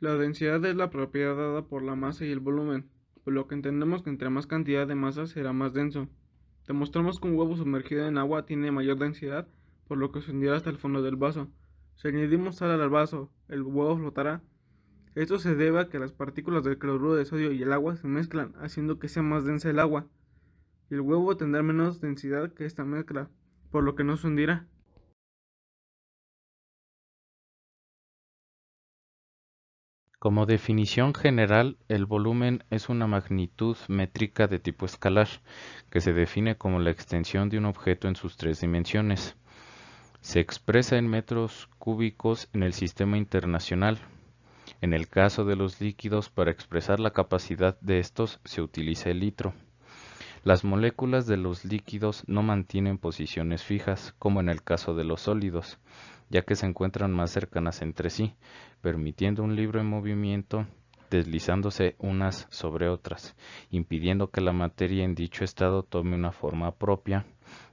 La densidad es la propiedad dada por la masa y el volumen, por lo que entendemos que entre más cantidad de masa será más denso. Demostramos que un huevo sumergido en agua tiene mayor densidad, por lo que se hundirá hasta el fondo del vaso. Si añadimos sal al vaso, el huevo flotará. Esto se debe a que las partículas del cloruro de sodio y el agua se mezclan, haciendo que sea más densa el agua, y el huevo tendrá menos densidad que esta mezcla, por lo que no se hundirá. Como definición general, el volumen es una magnitud métrica de tipo escalar, que se define como la extensión de un objeto en sus tres dimensiones. Se expresa en metros cúbicos en el sistema internacional. En el caso de los líquidos, para expresar la capacidad de estos se utiliza el litro. Las moléculas de los líquidos no mantienen posiciones fijas, como en el caso de los sólidos, ya que se encuentran más cercanas entre sí, permitiendo un libre movimiento deslizándose unas sobre otras, impidiendo que la materia en dicho estado tome una forma propia.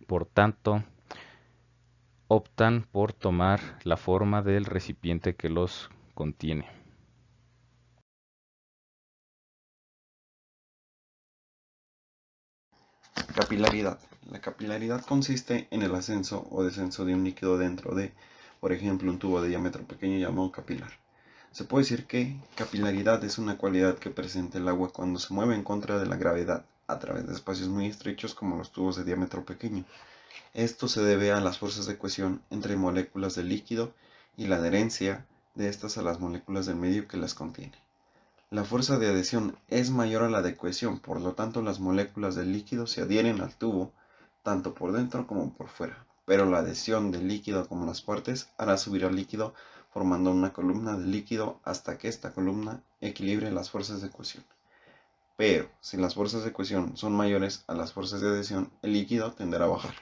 Por tanto, optan por tomar la forma del recipiente que los contiene. Capilaridad. La capilaridad consiste en el ascenso o descenso de un líquido dentro de, por ejemplo, un tubo de diámetro pequeño llamado capilar. Se puede decir que capilaridad es una cualidad que presenta el agua cuando se mueve en contra de la gravedad a través de espacios muy estrechos como los tubos de diámetro pequeño. Esto se debe a las fuerzas de cohesión entre moléculas del líquido y la adherencia de estas a las moléculas del medio que las contiene. La fuerza de adhesión es mayor a la de cohesión, por lo tanto las moléculas del líquido se adhieren al tubo tanto por dentro como por fuera, pero la adhesión del líquido como las partes hará subir al líquido formando una columna de líquido hasta que esta columna equilibre las fuerzas de cohesión. Pero si las fuerzas de cohesión son mayores a las fuerzas de adhesión, el líquido tenderá a bajar.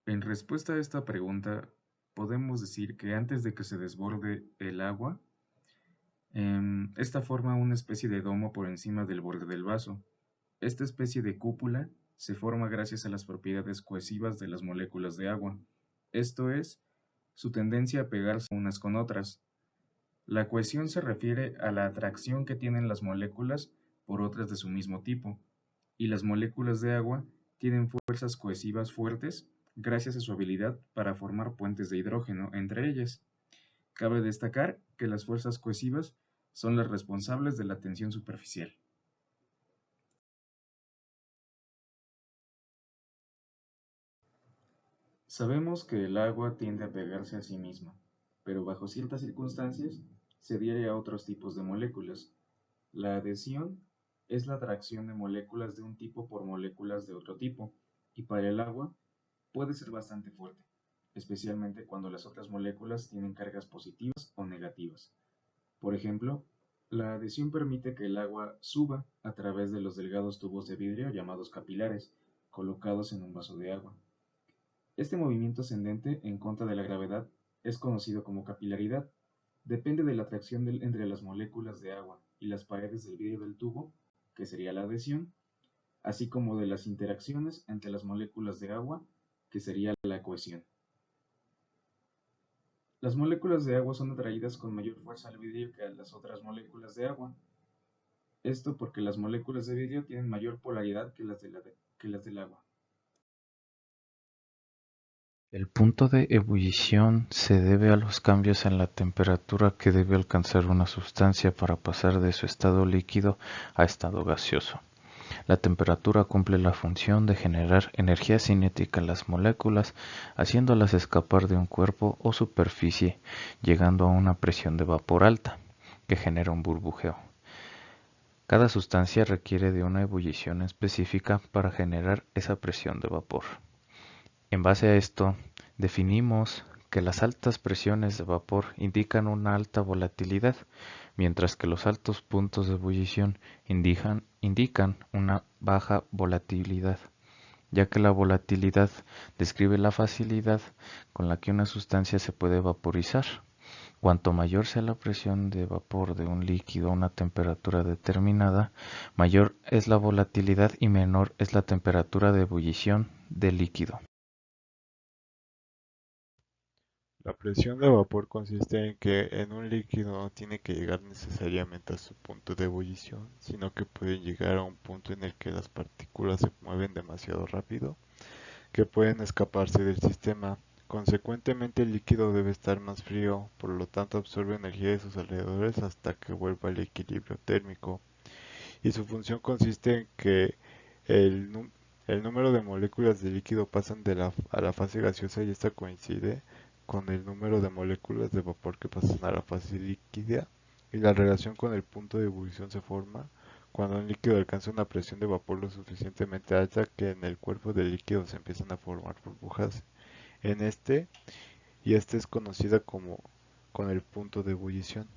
En respuesta a esta pregunta, podemos decir que antes de que se desborde el agua, esta forma una especie de domo por encima del borde del vaso. Esta especie de cúpula se forma gracias a las propiedades cohesivas de las moléculas de agua, esto es, su tendencia a pegarse unas con otras. La cohesión se refiere a la atracción que tienen las moléculas por otras de su mismo tipo, y las moléculas de agua tienen fuerzas cohesivas fuertes gracias a su habilidad para formar puentes de hidrógeno entre ellas. Cabe destacar que las fuerzas cohesivas son las responsables de la tensión superficial. Sabemos que el agua tiende a pegarse a sí misma, pero bajo ciertas circunstancias se adhiere a otros tipos de moléculas. La adhesión es la atracción de moléculas de un tipo por moléculas de otro tipo, y para el agua puede ser bastante fuerte, especialmente cuando las otras moléculas tienen cargas positivas o negativas. Por ejemplo, la adhesión permite que el agua suba a través de los delgados tubos de vidrio llamados capilares, colocados en un vaso de agua. Este movimiento ascendente en contra de la gravedad es conocido como capilaridad. Depende de la atracción entre las moléculas de agua y las paredes del vidrio del tubo, que sería la adhesión, así como de las interacciones entre las moléculas de agua, que sería la cohesión. Las moléculas de agua son atraídas con mayor fuerza al vidrio que a las otras moléculas de agua. Esto porque las moléculas de vidrio tienen mayor polaridad que las del agua. El punto de ebullición se debe a los cambios en la temperatura que debe alcanzar una sustancia para pasar de su estado líquido a estado gaseoso. La temperatura cumple la función de generar energía cinética en las moléculas, haciéndolas escapar de un cuerpo o superficie, llegando a una presión de vapor alta, que genera un burbujeo. Cada sustancia requiere de una ebullición específica para generar esa presión de vapor. En base a esto, definimos que las altas presiones de vapor indican una alta volatilidad, mientras que los altos puntos de ebullición indican una baja volatilidad, ya que la volatilidad describe la facilidad con la que una sustancia se puede vaporizar. Cuanto mayor sea la presión de vapor de un líquido a una temperatura determinada, mayor es la volatilidad y menor es la temperatura de ebullición del líquido. La presión de vapor consiste en que en un líquido no tiene que llegar necesariamente a su punto de ebullición, sino que puede llegar a un punto en el que las partículas se mueven demasiado rápido, que pueden escaparse del sistema. Consecuentemente, el líquido debe estar más frío, por lo tanto absorbe energía de sus alrededores hasta que vuelva al equilibrio térmico. Y su función consiste en que el, el número de moléculas de líquido pasan a la fase gaseosa y esta coincide con el número de moléculas de vapor que pasan a la fase líquida, y la relación con el punto de ebullición se forma cuando un líquido alcanza una presión de vapor lo suficientemente alta que en el cuerpo del líquido se empiezan a formar burbujas en este, y este es conocida como con el punto de ebullición.